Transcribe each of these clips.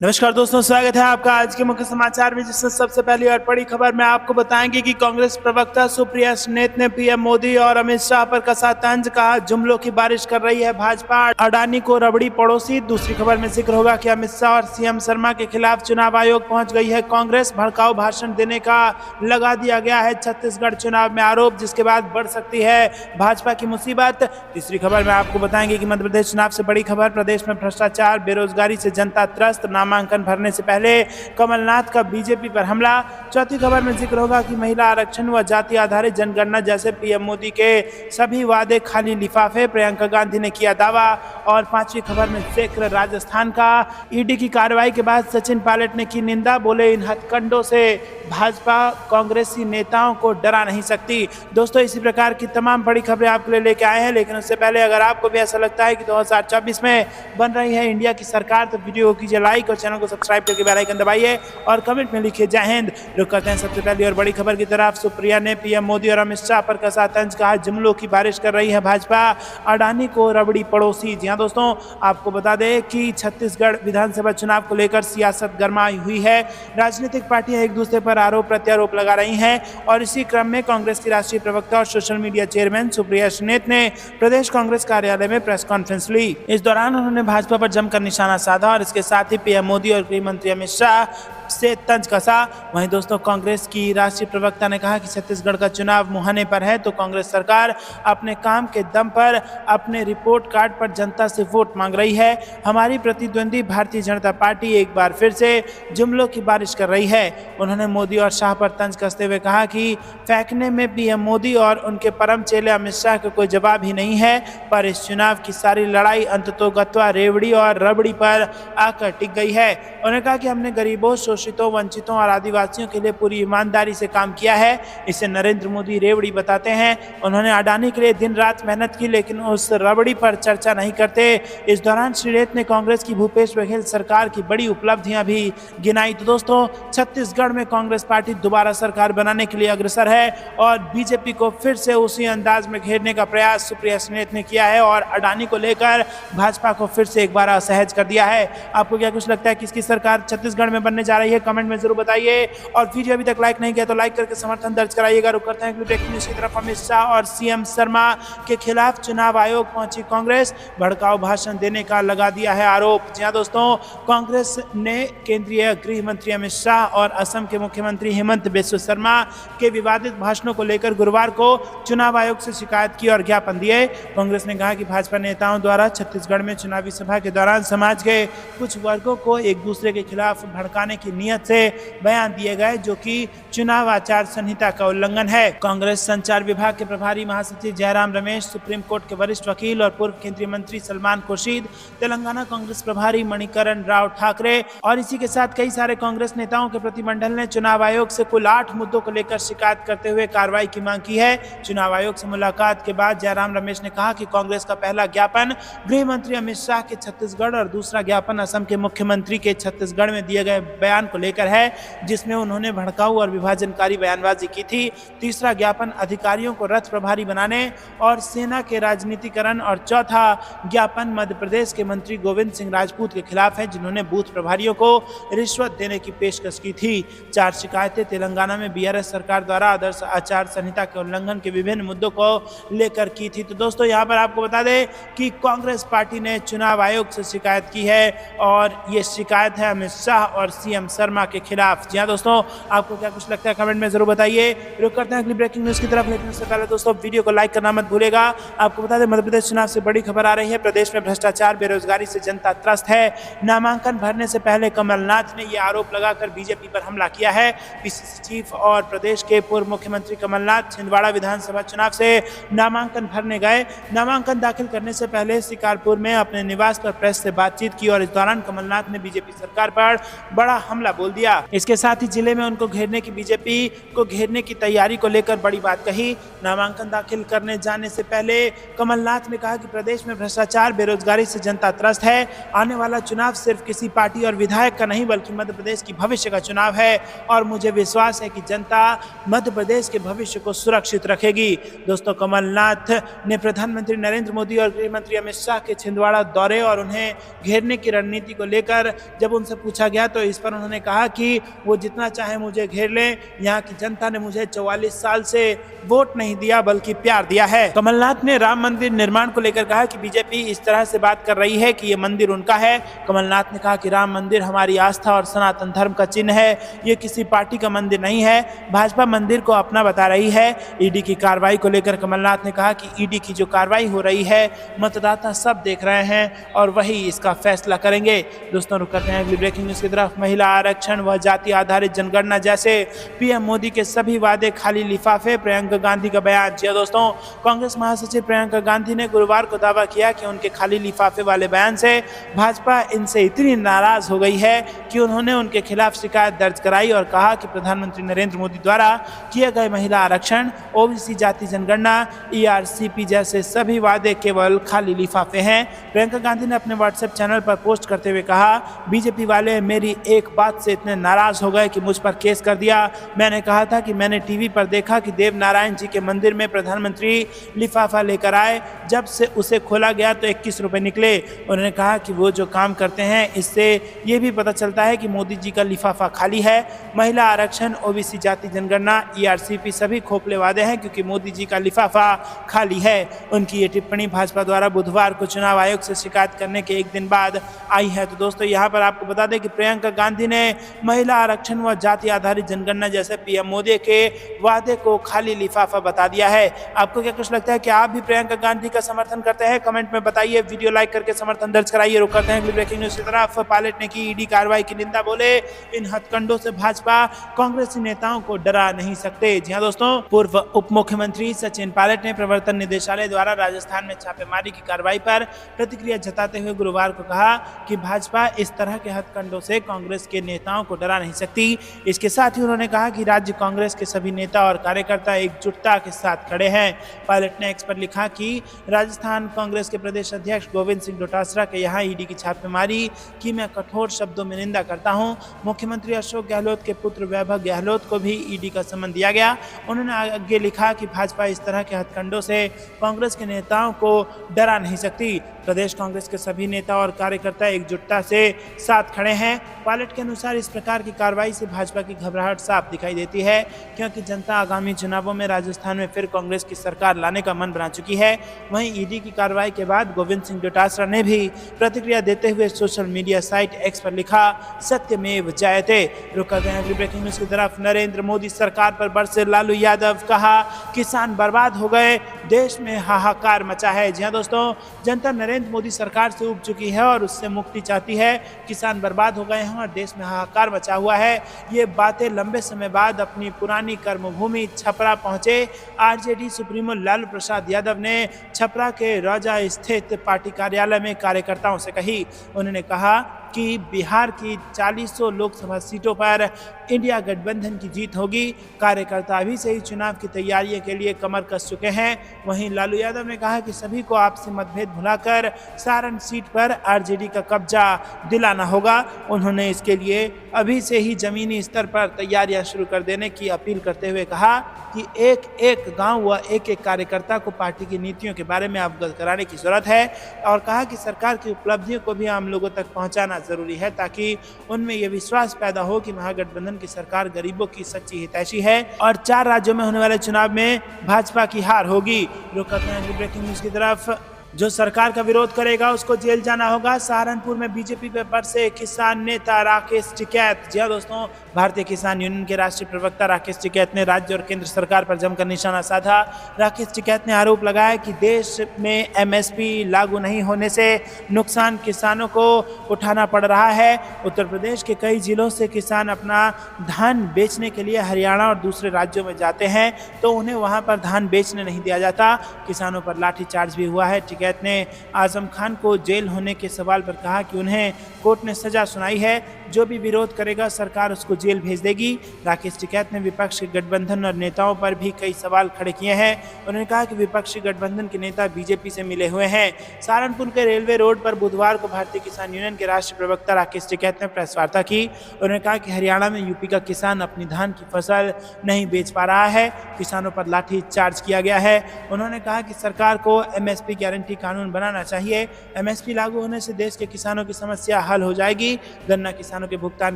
नमस्कार दोस्तों, स्वागत है आपका आज के मुख्य समाचार में, जिसमें सबसे पहली और बड़ी खबर में आपको बताएंगे कि कांग्रेस प्रवक्ता सुप्रिया सुलेत ने पीएम मोदी और अमित शाह पर कसा तंज, कहा जुमलों की बारिश कर रही है भाजपा, अडानी को रबड़ी पड़ोसी। दूसरी खबर में जिक्र होगा कि अमित शाह और सीएम शर्मा के खिलाफ चुनाव आयोग पहुंच गई है कांग्रेस, भड़काऊ भाषण देने का लगा दिया गया है छत्तीसगढ़ चुनाव में आरोप, जिसके बाद बढ़ सकती है भाजपा की मुसीबत। तीसरी खबर में आपको बताएंगे कि मध्य प्रदेश चुनाव से बड़ी खबर, प्रदेश में भ्रष्टाचार बेरोजगारी से जनता त्रस्त, नामांकन भरने से पहले कमलनाथ का बीजेपी पर हमला। चौथी खबर में जिक्र होगा कि महिला आरक्षण व जाति आधारित जनगणना जैसे पीएम मोदी के सभी वादे खाली लिफाफे, प्रियंका गांधी ने किया दावा। और पांचवी खबर में जिक्र राजस्थान का, ईडी की कार्रवाई के बाद सचिन पायलट ने की निंदा, बोले इन हथकंडों से भाजपा कांग्रेसी नेताओं को डरा नहीं सकती। दोस्तों, इसी प्रकार की तमाम बड़ी खबरें आपके लिए लेके आए हैं, लेकिन उससे पहले अगर आपको भी ऐसा लगता है कि 2024 में बन रही है इंडिया की सरकार, तो वीडियो को कीजिए लाइक और चैनल को सब्सक्राइब करके बेल आइकन दबाइए और कमेंट में लिखिए जय हिंद। रुक करते हैं सबसे पहली और बड़ी खबर की तरफ। सुप्रिया ने पीएम मोदी और अमित शाह पर कसा तंज, कहा जुमलों की बारिश कर रही है भाजपा, अडानी को रबड़ी पड़ोसी। जी हां दोस्तों, आपको बता दें कि छत्तीसगढ़ विधानसभा चुनाव को लेकर सियासत गरमाई हुई है। राजनीतिक पार्टियां एक दूसरे पर आरोप प्रत्यारोप लगा रही हैं और इसी क्रम में कांग्रेस की राष्ट्रीय प्रवक्ता और सोशल मीडिया चेयरमैन सुप्रिया सुलेत ने प्रदेश कांग्रेस कार्यालय में प्रेस कॉन्फ्रेंस ली। इस दौरान उन्होंने भाजपा पर जमकर निशाना साधा और इसके साथ ही पीएम मोदी और गृह मंत्री अमित शाह से तंज कसा। वहीं दोस्तों, कांग्रेस की राष्ट्रीय प्रवक्ता ने कहा कि छत्तीसगढ़ का चुनाव मुहाने पर है तो कांग्रेस सरकार अपने काम के दम पर अपने रिपोर्ट कार्ड पर जनता से वोट मांग रही है। हमारी प्रतिद्वंदी भारतीय जनता पार्टी एक बार फिर से जुमलों की बारिश कर रही है। उन्होंने मोदी और शाह पर तंज कसते हुए कहा कि फेंकने में पीएम मोदी और उनके परम चेले अमित शाह का कोई जवाब ही नहीं है, पर इस चुनाव की सारी लड़ाई अंततोगत्वा रेवड़ी और रबड़ी पर आकर टिक गई है। उन्होंने कहा कि हमने गरीबों, शोषितों, वंचितों और आदिवासियों के लिए पूरी ईमानदारी से काम किया है, इसे नरेंद्र मोदी रेवड़ी बताते हैं। उन्होंने अडानी के लिए दिन रात मेहनत की, लेकिन उस रबड़ी पर चर्चा नहीं करते। इस दौरान सुलेत ने कांग्रेस की भूपेश बघेल सरकार की बड़ी उपलब्धियां भी गिनाई। तो दोस्तों, छत्तीसगढ़ में कांग्रेस पार्टी दोबारा सरकार बनाने के लिए अग्रसर है और बीजेपी को फिर से उसी अंदाज में घेरने का प्रयास सुप्रिया सुलेत ने किया है और अडानी को लेकर भाजपा को फिर से एक बार असहज कर दिया है। आपको क्या कुछ लगता है किसकी सरकार छत्तीसगढ़ में बनने जा रही है, कमेंट में जरूर बताइए। और वीडियो अभी तक लाइक नहीं किया तो लाइक करके समर्थन दर्ज कराइएगा। रुक करते हैं ब्रेकिंग न्यूज की तरफ। अमित शाह और सीएम शर्मा के खिलाफ चुनाव आयोग पहुंची कांग्रेस, भड़काऊ भाषण देने का लगा दिया है आरोप। जी हां दोस्तों, कांग्रेस ने केंद्रीय गृह मंत्री अमित शाह और असम के मुख्यमंत्री हेमंत बिस्वा शर्मा के विवादित भाषणों को लेकर गुरुवार को चुनाव आयोग से शिकायत की और ज्ञापन दिए। कांग्रेस ने कहा कि भाजपा नेताओं द्वारा छत्तीसगढ़ में चुनावी सभा के दौरान समाज के कुछ वर्गों को एक दूसरे के खिलाफ भड़काने की नियत से बयान दिए गए, जो कि चुनाव आचार संहिता का उल्लंघन है। कांग्रेस संचार विभाग के प्रभारी महासचिव जयराम रमेश, सुप्रीम कोर्ट के वरिष्ठ वकील और पूर्व केंद्रीय मंत्री सलमान खुर्शीद, तेलंगाना कांग्रेस प्रभारी मणिकरण राव ठाकरे और इसी के साथ कई सारे कांग्रेस नेताओं के प्रतिमंडल ने चुनाव आयोग से कुल 8 मुद्दों को लेकर शिकायत करते हुए कार्रवाई की मांग की है। चुनाव आयोग से मुलाकात के बाद जयराम रमेश ने कहा कि कांग्रेस का पहला ज्ञापन गृह मंत्री अमित शाह के छत्तीसगढ़ और दूसरा ज्ञापन असम के मुख्यमंत्री के छत्तीसगढ़ में दिए गए बयान को लेकर है, जिसमें उन्होंने भड़काऊ और विभाजनकारी बयानबाजी की थी। तीसरा ज्ञापन अधिकारियों को रथ प्रभारी बनाने और सेना के राजनीतिकरण और चौथा ज्ञापन मध्य प्रदेश के मंत्री गोविंद सिंह राजपूत के खिलाफ है, जिन्होंने बूथ प्रभारियों को रिश्वत देने की पेशकश की थी। 4 शिकायतें तेलंगाना में बीआरएस सरकार द्वारा आदर्श आचार संहिता के उल्लंघन के विभिन्न मुद्दों को लेकर की थी। तो दोस्तों, यहाँ पर आपको बता दें कि कांग्रेस पार्टी ने चुनाव आयोग से शिकायत की है और ये शिकायत है अमित शाह और सीएम शर्मा के खिलाफ। जी हाँ दोस्तों, आपको क्या कुछ लगता है कमेंट में जरूर बताइए। रुक करते हैं अगली ब्रेकिंग न्यूज की तरफ, लेकिन उससे पहले दोस्तों वीडियो को लाइक करना मत भूलेगा। आपको बता दें, मध्य प्रदेश चुनाव से बड़ी खबर आ रही है। प्रदेश में भ्रष्टाचार बेरोजगारी से जनता त्रस्त है। नामांकन भरने से पहले कमलनाथ ने यह आरोप लगाकर बीजेपी पर हमला किया है। पीसीसी चीफ और प्रदेश के पूर्व मुख्यमंत्री कमलनाथ छिंदवाड़ा विधानसभा चुनाव से नामांकन भरने गए। नामांकन दाखिल करने से पहले शिकारपुर में अपने निवास पर प्रेस से बातचीत की और इस दौरान कमलनाथ ने बीजेपी सरकार पर बड़ा हमला मामला बोल दिया। इसके साथ ही जिले में उनको घेरने की बीजेपी को घेरने की तैयारी को लेकर बड़ी बात कही। नामांकन दाखिल करने जाने से पहले कमलनाथ ने कहा कि प्रदेश में भ्रष्टाचार, बेरोजगारी से जनता त्रस्त है। आने वाला चुनाव सिर्फ किसी पार्टी और विधायक का नहीं बल्कि मध्य प्रदेश की भविष्य का चुनाव है और मुझे विश्वास है कि जनता मध्य प्रदेश के भविष्य को सुरक्षित रखेगी। दोस्तों, कमलनाथ ने प्रधानमंत्री नरेंद्र मोदी और गृह मंत्री अमित शाह के छिंदवाड़ा दौरे और उन्हें घेरने की रणनीति को लेकर जब उनसे पूछा गया तो इस पर उन्होंने कहा कि वो जितना चाहे मुझे घेर लें, यहाँ की जनता ने मुझे 44 साल से वोट नहीं दिया बल्कि प्यार दिया है। कमलनाथ ने राम मंदिर निर्माण को लेकर कहा कि बीजेपी इस तरह से बात कर रही है कि ये मंदिर उनका है। कमलनाथ ने कहा कि राम मंदिर हमारी आस्था और सनातन धर्म का चिन्ह है, ये किसी पार्टी का मंदिर नहीं है। भाजपा मंदिर को अपना बता रही है। ईडी की कार्रवाई को लेकर कमलनाथ ने कहा कि ईडी की जो कार्रवाई हो रही है मतदाता सब देख रहे हैं और वही इसका फैसला करेंगे। दोस्तों, रुक करते हैं अगली ब्रेकिंग न्यूज की तरफ। महिला आरक्षण व जाति आधारित जनगणना जैसे पीएम मोदी के सभी वादे खाली लिफाफे, प्रियंका गांधी का बयान। जी दोस्तों, कांग्रेस महासचिव प्रियंका गांधी ने गुरुवार को दावा किया कि उनके खाली लिफाफे वाले बयान से भाजपा इनसे इतनी नाराज हो गई है कि उन्होंने उनके खिलाफ शिकायत दर्ज कराई और कहा कि प्रधानमंत्री नरेंद्र मोदी द्वारा किए गए महिला आरक्षण, ओबीसी जाति जनगणना, ईआरसीपी जैसे सभी वादे केवल खाली लिफाफे हैं। प्रियंका गांधी ने अपने व्हाट्सएप चैनल पर पोस्ट करते हुए कहा, बीजेपी वाले मेरी एक बात से इतने नाराज हो गए कि मुझ पर केस कर दिया। मैंने कहा था कि मैंने टीवी पर देखा कि देव नारायण जी के मंदिर में प्रधानमंत्री लिफाफा लेकर आए, जब से उसे खोला गया तो 21 रुपए निकले। उन्होंने कहा कि वो जो काम करते हैं इससे ये भी पता चलता है कि मोदी जी का लिफाफा खाली है। महिला आरक्षण, ओबीसी जाति जनगणना, ईआरसीपी सभी खोखले वादे हैं क्योंकि मोदी जी का लिफाफा खाली है। उनकी ये टिप्पणी भाजपा द्वारा बुधवार को चुनाव आयोग से शिकायत करने के एक दिन बाद आई है। तो दोस्तों, यहाँ पर आपको बता दें कि प्रियंका गांधी ने महिला आरक्षण व जाति आधारित जनगणना जैसे पीएम मोदी के वादे को खाली लिफाफा बता दिया है। आपको क्या कुछ लगता है कि आप भी प्रियंका गांधी का समर्थन करते हैं? कमेंट में बताइए। वीडियो लाइक करके समर्थन दर्ज कराइए। रुक करते हैं अगली ब्रेकिंग न्यूज की तरफ। पायलट ने की ईडी कार्रवाई की निंदा, बोले इन हथकंडों से भाजपा कांग्रेसी नेताओं को डरा नहीं सकते। जी हाँ दोस्तों, पूर्व उप मुख्यमंत्री सचिन पायलट ने प्रवर्तन निदेशालय द्वारा राजस्थान में छापेमारी की कार्रवाई पर प्रतिक्रिया जताते हुए गुरुवार को कहा कि भाजपा इस तरह के हथकंडों से कांग्रेस के नेताओं को डरा नहीं सकती। इसके साथ ही उन्होंने कहा कि राज्य कांग्रेस के सभी नेता और कार्यकर्ता एकजुटता के साथ खड़े हैं। पायलट ने एक्स पर लिखा कि राजस्थान कांग्रेस के प्रदेश अध्यक्ष गोविंद सिंह डोटासरा के यहाँ ईडी की छापेमारी की मैं कठोर शब्दों में निंदा करता हूँ। मुख्यमंत्री अशोक गहलोत के पुत्र वैभव गहलोत को भी ईडी का समन दिया गया। उन्होंने आगे लिखा कि भाजपा इस तरह के हथकंडों से कांग्रेस के नेताओं को डरा नहीं सकती। प्रदेश कांग्रेस के सभी नेता और कार्यकर्ता एकजुटता से साथ खड़े हैं। पायलट के अनुसार इस प्रकार की कार्रवाई से भाजपा की घबराहट साफ दिखाई देती है क्योंकि जनता आगामी चुनावों में राजस्थान में फिर कांग्रेस की सरकार लाने का मन बना चुकी है। वहीं ईडी की कार्रवाई के बाद गोविंद सिंह डोटासरा ने भी प्रतिक्रिया देते हुए सोशल मीडिया साइट एक्स पर लिखा, सत्यमेव जयते। रुक करते हैं अगली ब्रेकिंग न्यूज की तरफ। नरेंद्र मोदी सरकार पर बरसे लालू यादव, कहा किसान बर्बाद हो गए, देश में हाहाकार मचा है। जी हाँ दोस्तों, जनता नरेंद्र मोदी सरकार से उब चुकी है और उससे मुक्ति चाहती है। किसान बर्बाद हो गए हैं और देश में हाहाकार मचा हुआ है। ये बातें लंबे समय बाद अपनी पुरानी कर्मभूमि छपरा पहुंचे आरजेडी सुप्रीमो लालू प्रसाद यादव ने छपरा के रौजा स्थित पार्टी कार्यालय में कार्यकर्ताओं से कही। उन्होंने कहा कि बिहार की 40 लोकसभा सीटों पर इंडिया गठबंधन की जीत होगी। कार्यकर्ता अभी से ही चुनाव की तैयारियों के लिए कमर कस चुके हैं। वहीं लालू यादव ने कहा कि सभी को आपसी मतभेद भुलाकर सारण सीट पर आरजेडी का कब्जा दिलाना होगा। उन्होंने इसके लिए अभी से ही जमीनी स्तर पर तैयारियां शुरू कर देने की अपील करते हुए कहा कि एक एक गांव व एक एक कार्यकर्ता को पार्टी की नीतियों के बारे में अवगत कराने की जरूरत है और कहा कि सरकार की उपलब्धियों को भी आम लोगों तक पहुंचाना जरूरी है ताकि उनमें यह विश्वास पैदा हो कि महागठबंधन की सरकार गरीबों की सच्ची हितैषी है और 4 राज्यों में होने वाले चुनाव में भाजपा की हार होगी। रुक करते हैं ब्रेकिंग न्यूज की तरफ। जो सरकार का विरोध करेगा उसको जेल जाना होगा। सहारनपुर में बीजेपी पे बरसे किसान नेता राकेश टिकैत। जी हाँ दोस्तों, भारतीय किसान यूनियन के राष्ट्रीय प्रवक्ता राकेश टिकैत ने राज्य और केंद्र सरकार पर जमकर निशाना साधा। राकेश टिकैत ने आरोप लगाया कि देश में एमएसपी लागू नहीं होने से नुकसान किसानों को उठाना पड़ रहा है। उत्तर प्रदेश के कई जिलों से किसान अपना धान बेचने के लिए हरियाणा और दूसरे राज्यों में जाते हैं तो उन्हें वहाँ पर धान बेचने नहीं दिया जाता। किसानों पर लाठीचार्ज भी हुआ है। टिकैत ने आजम खान को जेल होने के सवाल पर कहा कि उन्हें कोर्ट ने सजा सुनाई है। जो भी विरोध करेगा सरकार उसको जेल भेज देगी। राकेश टिकैत ने विपक्षी गठबंधन और नेताओं पर भी कई सवाल खड़े किए हैं। उन्होंने कहा कि विपक्षी गठबंधन के नेता बीजेपी से मिले हुए हैं। सहारनपुर के रेलवे रोड पर बुधवार को भारतीय किसान यूनियन के राष्ट्रीय प्रवक्ता राकेश टिकैत ने प्रेस वार्ता की। उन्होंने कहा कि हरियाणा में यूपी का किसान अपनी धान की फसल नहीं बेच पा रहा है, किसानों पर लाठी चार्ज किया गया है। उन्होंने कहा कि सरकार को एमएसपी गारंटी कानून बनाना चाहिए। एमएसपी लागू होने से देश के किसानों की समस्या हल हो जाएगी। गन्ना किसानों के भुगतान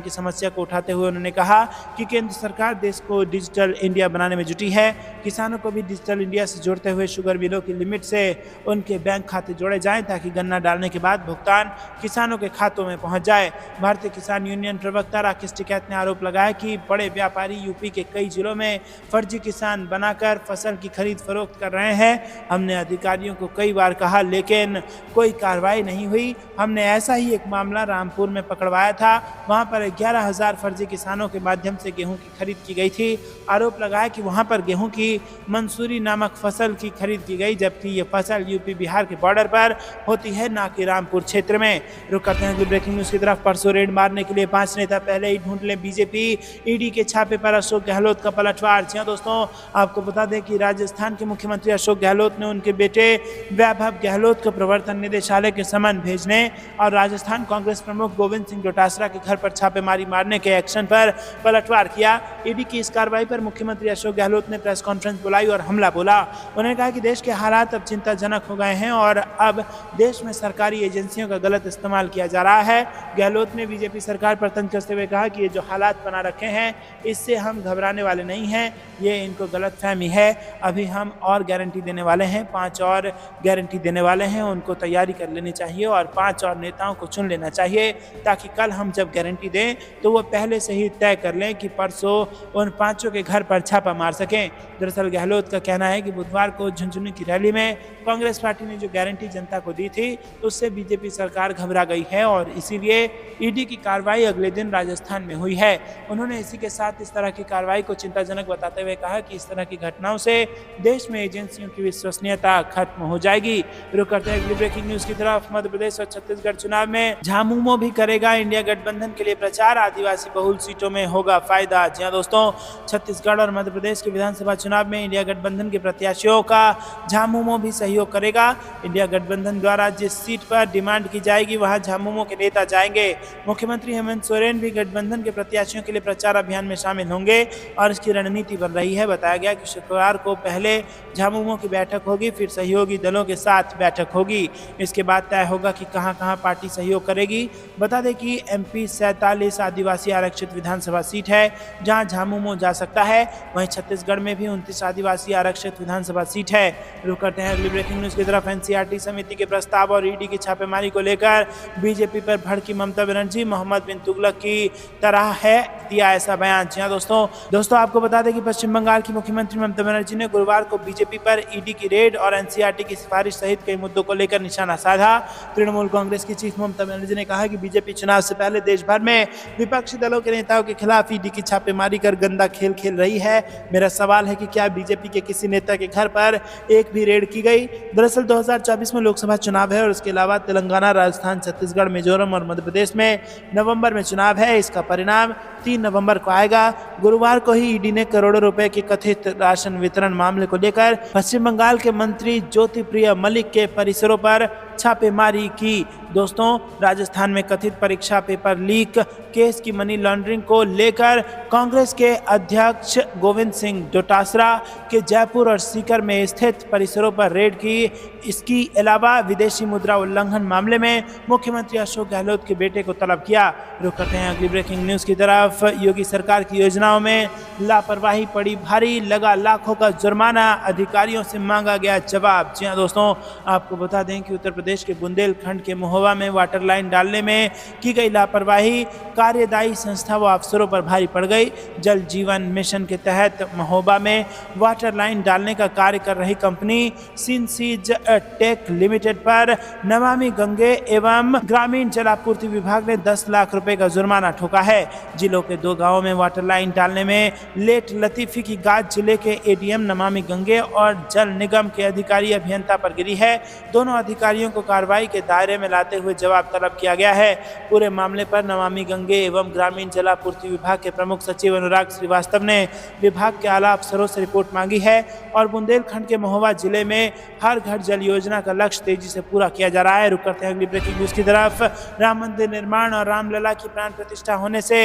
की समस्या को उठाते हुए उन्होंने कहा कि केंद्र सरकार देश को डिजिटल इंडिया बनाने में जुटी है। किसानों को भी डिजिटल इंडिया से जोड़ते हुए शुगर मिलों की लिमिट से उनके बैंक खाते जोड़े जाएं ताकि गन्ना डालने के बाद भुगतान किसानों के खातों में पहुंच जाए। भारतीय किसान यूनियन प्रवक्ता राकेश टिकैत ने आरोप लगाया कि बड़े व्यापारी यूपी के कई जिलों में फर्जी किसान बनाकर फसल की खरीद फरोख्त कर रहे हैं। हमने अधिकारियों को कई बार कहा लेकिन कोई कार्रवाई नहीं हुई। हमने ऐसा ही एक मामला रामपुर में पकड़वाया था, वहां पर 11,000 फर्जी किसानों के माध्यम से गेहूं की खरीद की गई थी। आरोप लगाया कि वहां पर गेहूं की मंसूरी नामक फसल की खरीद की गई, जबकि ये फसल यूपी बिहार के बॉर्डर पर होती है, ना कि रामपुर क्षेत्र में। रुक करते हैं ब्रेकिंग न्यूज की तरफ। परसों रेड मारने के लिए 5 नेता पहले ही ढूंढ ले बीजेपी। ईडी के छापे पर अशोक गहलोत का पलटवार। जी दोस्तों, आपको बता दें कि राजस्थान के मुख्यमंत्री अशोक गहलोत ने उनके बेटे वैभव गहलोत को प्रवर्तन निदेशालय के समन भेजने और राजस्थान कांग्रेस प्रमुख गोविंद सिंह डोटासरा के घर पर छापेमारी मारने के एक्शन पर पलटवार किया। ईडी की इस कार्रवाई पर मुख्यमंत्री अशोक गहलोत ने प्रेस कॉन्फ्रेंस बुलाई और हमला बोला। उन्होंने कहा कि देश के हालात अब चिंताजनक हो गए हैं और अब देश में सरकारी एजेंसियों का गलत इस्तेमाल किया जा रहा है। गहलोत ने बीजेपी सरकार पर तंज कसते हुए कहा कि ये जो हालात बना रखे हैं इससे हम घबराने वाले नहीं हैं, ये इनको गलतफहमी है। अभी हम और गारंटी देने वाले हैं, 5 और गारंटी देने वाले हैं, उनको तैयारी कर लेनी चाहिए और 5 और नेताओं को चुन लेना चाहिए ताकि कल हम जब गारंटी दें तो वो पहले से ही तय कर लें कि परसों उन 5 के घर पर छापा मार सकें। दरअसल गहलोत का कहना है कि बुधवार को झुंझुनू की रैली में कांग्रेस पार्टी ने जो गारंटी जनता को दी थी उससे बीजेपी सरकार घबरा गई है और इसीलिए ईडी की कार्रवाई अगले दिन राजस्थान में हुई है। उन्होंने इसी के साथ इस तरह की कार्रवाई को चिंताजनक बताते हुए कहा कि इस तरह की घटनाओं से देश में एजेंसियों की विश्वसनीयता खत्म हो जाएगी। रुक करते हैं ब्रेकिंग न्यूज की तरफ। मध्य प्रदेश और छत्तीसगढ़ चुनाव में झामुमो भी करेगा इंडिया गठबंधन के लिए प्रचार। आदिवासी बहुल सीटों में होगा फायदा। जी हां दोस्तों, छत्तीसगढ़ और मध्य प्रदेश के विधानसभा चुनाव में इंडिया गठबंधन के प्रत्याशियों का झामुमो भी सहयोग करेगा। इंडिया गठबंधन द्वारा जिस सीट पर डिमांड की जाएगी वहां झामुमो के नेता जाएंगे। मुख्यमंत्री हेमंत सोरेन भी गठबंधन के प्रत्याशियों के लिए प्रचार अभियान में शामिल होंगे और इसकी रणनीति बन रही है। बताया गया कि शुक्रवार को पहले झामुमो की बैठक होगी, फिर सहयोगी दलों के साथ बैठक होगी। इसके बाद तय होगा कि कहां-कहां पार्टी सहयोग करेगी। बता दें कि एमपी 47 आदिवासी आरक्षित विधानसभा सीट है जहां झामुमो जा सकता है। वहीं छत्तीसगढ़ में भी 29 आदिवासी आरक्षित विधानसभा सीट है। रुक करते हैं अगली ब्रेकिंग न्यूज की तरफ। एनसीईआरटी समिति के प्रस्ताव और ईडी की छापेमारी को लेकर बीजेपी पर भड़की ममता बनर्जी मोहम्मद बिन तुगलक की तरह है, दिया ऐसा बयान। जी हां दोस्तों आपको बता दें कि पश्चिम बंगाल की मुख्यमंत्री ममता बनर्जी ने गुरुवार को बीजेपी पर ईडी की रेड और एनसीईआरटी की सिफारिश सहित कई मुद्दों को लेकर निशाना साधा। तृणमूल कांग्रेस की चीफ ममता बनर्जी ने कहा कि बीजेपी चुनाव से पहले देश भर में विपक्षी दलों के नेताओं के खिलाफ ईडी की छापेमारी कर गंदा खेल खेल रही है। मेरा सवाल है कि क्या बीजेपी के किसी नेता के घर पर एक भी रेड की गई? दरअसल 2024 में लोकसभा चुनाव है और उसके अलावा तेलंगाना, राजस्थान, छत्तीसगढ़, मिजोरम और मध्य प्रदेश में नवंबर में चुनाव है। इसका परिणाम 3 नवंबर को आएगा। गुरुवार को ही ईडी ने करोड़ों रुपए के कथित राशन वितरण मामले को लेकर पश्चिम बंगाल के मंत्री ज्योतिप्रिय मलिक के परिसरों पर छापेमारी की। दोस्तों, राजस्थान में कथित परीक्षा पेपर लीक केस की मनी लॉन्ड्रिंग को लेकर कांग्रेस के अध्यक्ष गोविंद सिंह डोटासरा के जयपुर और सीकर में स्थित परिसरों पर रेड की। इसके अलावा विदेशी मुद्रा उल्लंघन मामले में मुख्यमंत्री अशोक गहलोत के बेटे को तलब किया। रुक करते हैं अगली ब्रेकिंग न्यूज की तरफ। योगी सरकार की योजनाओं में लापरवाही पड़ी भारी, लगा लाखों का जुर्माना, अधिकारियों से मांगा गया जवाब। जी हां दोस्तों, आपको बता दें कि उत्तर प्रदेश के बुंदेलखंड के महोबा में वाटर लाइन डालने में की गई लापरवाही कार्यदायी संस्था व अफसरों पर भारी पड़ गई। जल जीवन मिशन के तहत महोबा में वाटर लाइन डालने का कार्य कर रही कंपनी सिंसीज टेक लिमिटेड पर नमामि गंगे एवं ग्रामीण जल आपूर्ति विभाग ने 10 लाख रुपए का जुर्माना ठोका है। जिलों के 2 गांवों में वाटर लाइन डालने में लेट लतीफी की गाज जिले के एडीएम नमामि गंगे और जल निगम के अधिकारी अभियंता पर गिरी है। दोनों अधिकारियों को को कार्रवाई के दायरे में लाते हुए जवाब तलब किया गया है। पूरे मामले पर नमामि गंगे एवं ग्रामीण जलापूर्ति विभाग के प्रमुख सचिव अनुराग श्रीवास्तव ने विभाग के आला अफसरों से रिपोर्ट मांगी है और बुंदेलखंड के महोबा जिले में हर घर जल योजना का लक्ष्य तेजी से पूरा किया जा रहा है। रुक करते हैं अगली ब्रेकिंग न्यूज की तरफ। राम मंदिर निर्माण और रामलला की प्राण प्रतिष्ठा होने से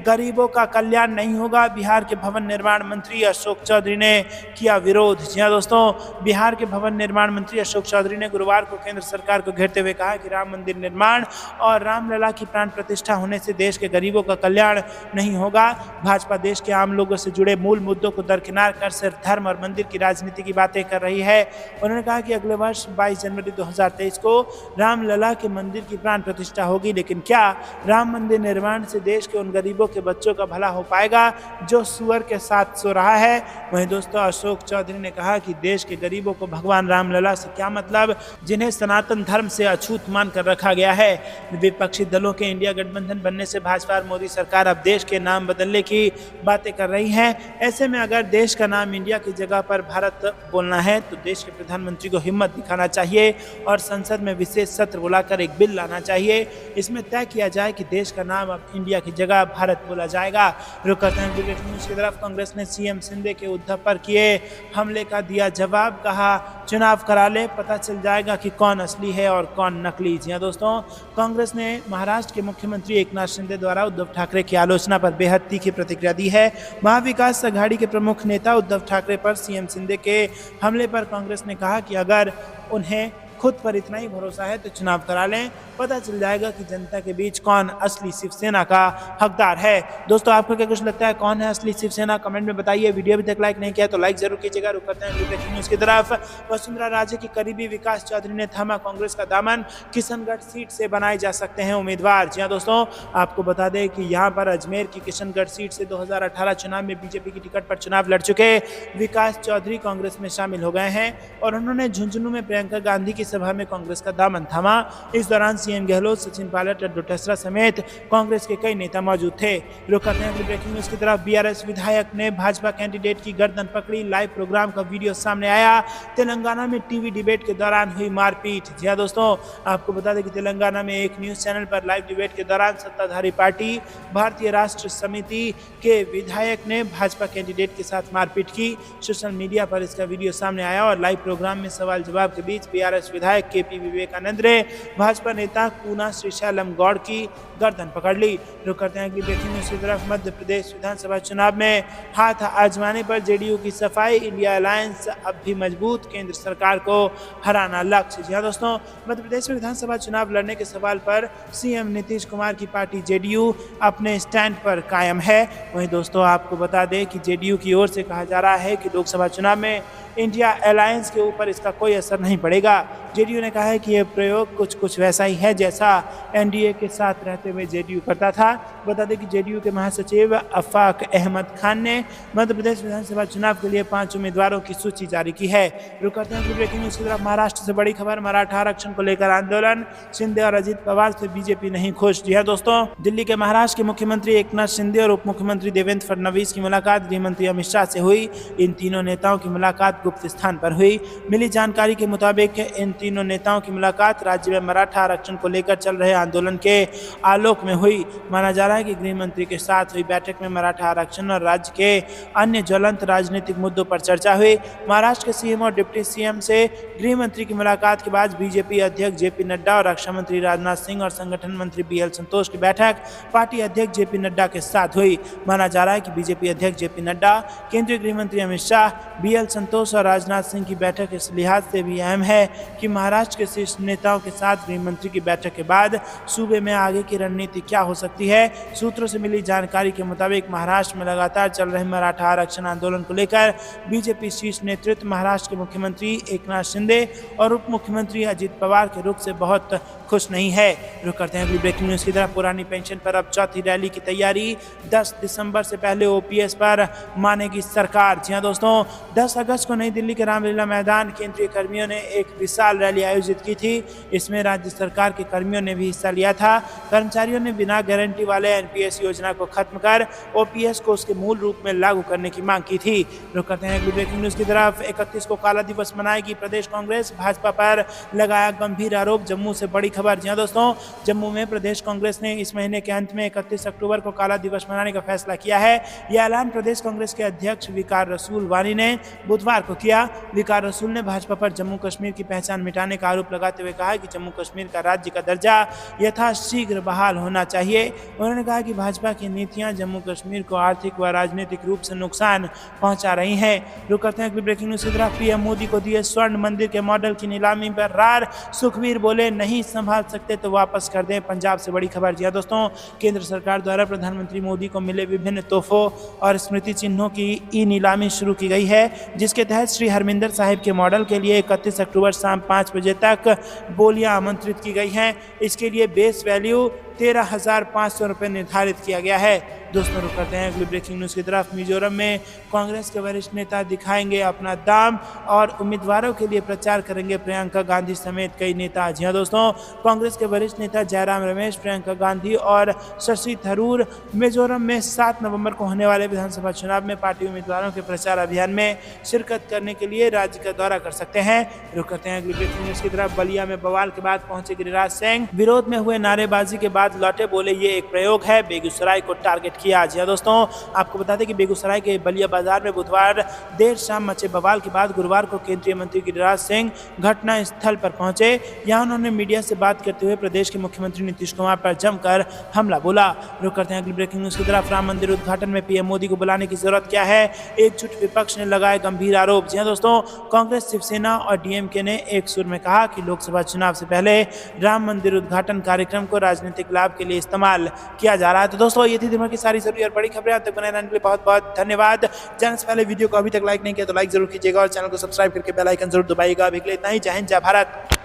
गरीबों का कल्याण नहीं होगा, बिहार के भवन निर्माण मंत्री अशोक चौधरी ने किया विरोध। जी हां दोस्तों, बिहार के भवन निर्माण मंत्री अशोक चौधरी ने गुरुवार को केंद्र सरकार को घेरते हुए कहा कि राम मंदिर निर्माण और रामलला की प्राण प्रतिष्ठा होने से देश के गरीबों का कल्याण नहीं होगा। भाजपा देश के आम लोगों से जुड़े मूल मुद्दों को दरकिनार कर सिर्फ धर्म और मंदिर की राजनीति की बातें कर रही है। उन्होंने कहा कि अगले वर्ष 22 जनवरी 2023 को रामलला के मंदिर की प्राण प्रतिष्ठा होगी, लेकिन क्या राम मंदिर निर्माण से देश के उन गरीबों के बच्चों का भला हो पाएगा जो सुअर के साथ सो रहा है। वहीं दोस्तों अशोक चौधरी ने कहा कि देश के गरीबों को भगवान रामलला से क्या मतलब, जिन्हें सनातन धर्म से अछूत मानकर रखा गया है। विपक्षी दलों के इंडिया गठबंधन बनने से भाजपा और मोदी सरकार अब देश के नाम बदलने की बातें कर रही है। ऐसे में अगर देश का नाम इंडिया की जगह पर भारत बोलना है तो देश के प्रधानमंत्री को हिम्मत दिखाना चाहिए और संसद में विशेष सत्र बुलाकर एक बिल लाना चाहिए। इसमें तय किया जाए कि देश का नाम अब इंडिया की जगह भारत बोला जाएगा। रुक करते हैं ब्रेकिंग न्यूज की तरफ। कांग्रेस ने सीएम शिंदे के उद्धव पर किए हमले का दिया जवाब, कहा चुनाव करा ले, पता चल जाएगा कि कौन असली है और कौन नकली। जी हां दोस्तों, कांग्रेस ने महाराष्ट्र के मुख्यमंत्री एकनाथ शिंदे द्वारा उद्धव ठाकरे की आलोचना पर बेहद तीखी प्रतिक्रिया दी है। महाविकास आघाड़ी के प्रमुख नेता उद्धव ठाकरे पर सीएम शिंदे के हमले पर कांग्रेस ने कहा कि अगर उन्हें खुद पर इतना ही भरोसा है तो चुनाव करा लें, पता चल जाएगा कि जनता के बीच कौन असली शिवसेना का हकदार है। दोस्तों आपको क्या कुछ लगता है, कौन है असली शिवसेना, कमेंट में बताइए। वीडियो अभी तक लाइक नहीं किया तो लाइक जरूर कीजिएगा। रुक करते हैं ब्रेकिंग न्यूज की तरफ। वसुंधरा राजे की करीबी विकास चौधरी ने थामा कांग्रेस का दामन, किशनगढ़ सीट से बनाए जा सकते हैं उम्मीदवार। जी हाँ दोस्तों, आपको बता दें कि यहाँ पर अजमेर की किशनगढ़ सीट से 2018 चुनाव में बीजेपी की टिकट पर चुनाव लड़ चुके विकास चौधरी कांग्रेस में शामिल हो गए हैं और उन्होंने झुंझुनू में प्रियंका गांधी की सभा में कांग्रेस का दामन थामा। इस दौरान सीएम गहलोत, सचिन पायलट, लड्डू टेसरा समेत कांग्रेस के कई नेता मौजूद थे। रुक करते हैं ब्रेकिंग न्यूज की तरफ। बीआरएस विधायक ने भाजपा कैंडिडेट की गर्दन पकड़ी, लाइव प्रोग्राम का वीडियो सामने आया। तेलंगाना में टीवी डिबेट के दौरान हुई मारपीट। जी हां दोस्तों, आपको बता दें कि तेलंगाना में एक न्यूज चैनल पर लाइव डिबेट के दौरान सत्ताधारी पार्टी भारतीय राष्ट्र समिति के विधायक ने भाजपा कैंडिडेट के साथ मारपीट की। सोशल मीडिया पर इसका वीडियो सामने आया और लाइव प्रोग्राम में सवाल जवाब के बीच बीआरएस विधायक केपी विवेकानंद ने भाजपा नेता पूना श्रीशैलम गौड़ की गर्दन पकड़ ली। रुक करते हैं अगली ब्रेकिंग न्यूज की तरफ। मध्य प्रदेश विधानसभा चुनाव में हाथ आजमाने पर जेडीयू की सफाई, इंडिया अलायंस अब भी मजबूत, केंद्र सरकार को हराना लक्ष्य। जी हां दोस्तों, मध्य प्रदेश में विधानसभा चुनाव लड़ने के सवाल पर सीएम नीतीश कुमार की पार्टी जेडीयू अपने स्टैंड पर कायम है। वहीं दोस्तों आपको बता दें कि जेडीयू की ओर से कहा जा रहा है कि लोकसभा चुनाव में इंडिया अलायंस के ऊपर इसका कोई असर नहीं पड़ेगा। जेडीयू ने कहा है कि यह प्रयोग कुछ वैसा ही है जैसा एनडीए के साथ रहते हुए जेडीयू करता था। बता दें कि जेडीयू के महासचिव अफाक अहमद खान ने मध्य प्रदेश विधानसभा चुनाव के लिए 5 उम्मीदवारों की सूची जारी की है। रुक करते हैं ब्रेकिंग न्यूज की तरफ। महाराष्ट्र से बड़ी खबर, मराठा आरक्षण को लेकर आंदोलन, शिंदे और अजित पवार से बीजेपी नहीं खुश। जी हां दोस्तों, दिल्ली के महाराष्ट्र के मुख्यमंत्री एकनाथ शिंदे और उप मुख्यमंत्री देवेंद्र फडणवीस की मुलाकात गृह मंत्री अमित शाह से हुई। इन तीनों नेताओं की मुलाकात गुप्त स्थान पर हुई। मिली जानकारी के मुताबिक इन तीनों नेताओं की मुलाकात राज्य में मराठा आरक्षण को लेकर चल रहे आंदोलन के आलोक में हुई। माना जा रहा है कि गृह मंत्री के साथ हुई बैठक में मराठा आरक्षण और राज्य के अन्य ज्वलंत राजनीतिक मुद्दों पर चर्चा हुई। महाराष्ट्र के सीएम और डिप्टी सीएम से गृह मंत्री की मुलाकात के बाद बीजेपी अध्यक्ष जेपी नड्डा और रक्षा मंत्री राजनाथ सिंह और संगठन मंत्री बीएल संतोष की बैठक पार्टी अध्यक्ष जेपी नड्डा के साथ हुई। माना जा रहा है कि बीजेपी अध्यक्ष जेपी नड्डा, केंद्रीय गृह मंत्री अमित शाह, बीएल संतोष और राजनाथ सिंह की बैठक इस लिहाज से भी अहम है कि महाराष्ट्र के शीर्ष नेताओं के साथ गृह मंत्री की बैठक के बाद सूबे में आगे की रणनीति क्या हो सकती है। सूत्रों से मिली जानकारी के मुताबिक महाराष्ट्र में लगातार चल रहे मराठा आरक्षण आंदोलन को लेकर बीजेपी शीर्ष नेतृत्व महाराष्ट्र के मुख्यमंत्री एकनाथ शिंदे और उप मुख्यमंत्री अजित पवार के रुख से बहुत खुश नहीं है। रुक करते हैं अगली ब्रेकिंग न्यूज की तरफ। पुरानी पेंशन पर अब चौथी रैली की तैयारी, 10 दिसंबर से पहले ओपीएस पर मानेगी सरकार। जी हां दोस्तों, 10 अगस्त को नई दिल्ली के रामलीला मैदान केंद्रीय कर्मियों ने एक विशाल रैली आयोजित की थी। इसमें राज्य सरकार के कर्मियों ने भी हिस्सा लिया था। कर्मचारियों ने बिना गारंटी वाले एनपीएस योजना को खत्म कर ओपीएस को उसके मूल रूप में लागू करने की मांग की थी। रुक करते हैं अगली ब्रेकिंग न्यूज की तरफ। 31 को काला दिवस मनाएगी प्रदेश कांग्रेस, भाजपा पर लगाया गंभीर आरोप। जम्मू से बड़ी खबर। जी हां दोस्तों, जम्मू में प्रदेश कांग्रेस ने इस महीने के अंत में 31 अक्टूबर को काला दिवस मनाने का फैसला किया है। यह ऐलान प्रदेश कांग्रेस के अध्यक्ष विकार रसूल वानी ने बुधवार को किया। विकार रसूल ने भाजपा पर जम्मू कश्मीर की पहचान मिटाने का आरोप लगाते हुए कहा कि जम्मू कश्मीर का राज्य का दर्जा यथाशीघ्र बहाल होना चाहिए। उन्होंने कहा कि भाजपा की नीतियां जम्मू कश्मीर को आर्थिक व राजनीतिक रूप से नुकसान पहुंचा रही हैं। रुक करते हैं ब्रेकिंग न्यूज की तरफ। पीएम मोदी को दिए स्वर्ण मंदिर के मॉडल की नीलामी पर रार। सुखबीर बोले नहीं संभाल सकते तो वापस कर दें। पंजाब से बड़ी खबर। जी हां दोस्तों, केंद्र सरकार द्वारा प्रधानमंत्री मोदी को मिले विभिन्न तोहफों और स्मृति चिन्हों की ई नीलामी शुरू की गई है, जिसके तहत श्री हरमिंदर साहिब के मॉडल के लिए 31 अक्टूबर शाम 5 बजे तक बोलियां आमंत्रित की गई हैं। इसके लिए बेस वैल्यू 13,500 रुपये निर्धारित किया गया है। दोस्तों रुक करते हैं अगली ब्रेकिंग न्यूज की तरफ। मिजोरम में कांग्रेस के वरिष्ठ नेता दिखाएंगे अपना दाम और उम्मीदवारों के लिए प्रचार करेंगे प्रियंका गांधी समेत कई नेता। जी हां दोस्तों, कांग्रेस के वरिष्ठ नेता जयराम रमेश, प्रियंका गांधी और शशि थरूर मिजोरम में 7 नवंबर को होने वाले विधानसभा चुनाव में पार्टी उम्मीदवारों के प्रचार अभियान में शिरकत करने के लिए राज्य का दौरा कर सकते हैं। रुक करते हैं अगली ब्रेकिंग न्यूज की तरफ। बलिया में बवाल के बाद पहुंचे गिरिराज सिंह, विरोध में हुए नारेबाजी के बाद लौटे, बोले ये एक प्रयोग है, बेगूसराय को टारगेट किया। जी हां दोस्तों, आपको बता दें कि बेगूसराय के बलिया बाजार में बुधवार देर शाम मचे बवाल के बाद गुरुवार को केंद्रीय मंत्री गिरिराज सिंह घटना स्थल पर पहुंचे। यहां उन्होंने मीडिया से बात करते हुए प्रदेश के मुख्यमंत्री नीतीश कुमार पर जमकर हमला बोला। रुक करते हैं अगली ब्रेकिंग न्यूज की तरफ। राम मंदिर उद्घाटन में पीएम मोदी को बुलाने की जरूरत क्या है, एकजुट विपक्ष ने लगाए गंभीर आरोप। जी हां दोस्तों, कांग्रेस, शिवसेना और डीएमके ने एक सुर में कहा कि लोकसभा चुनाव से पहले राम मंदिर उद्घाटन कार्यक्रम को राजनीतिक लाभ के लिए इस्तेमाल किया जा रहा है। तो दोस्तों, ये थी दिन भर की सारी जरूरी और बड़ी खबरें। अब तक बने रहने के लिए बहुत बहुत धन्यवाद। चैनल से पहले वीडियो को अभी तक लाइक नहीं किया तो लाइक जरूर कीजिएगा और चैनल को सब्सक्राइब करके बेल आइकन जरूर दबाइएगा। अभी के लिए इतना ही। जय हिंद, जय भारत।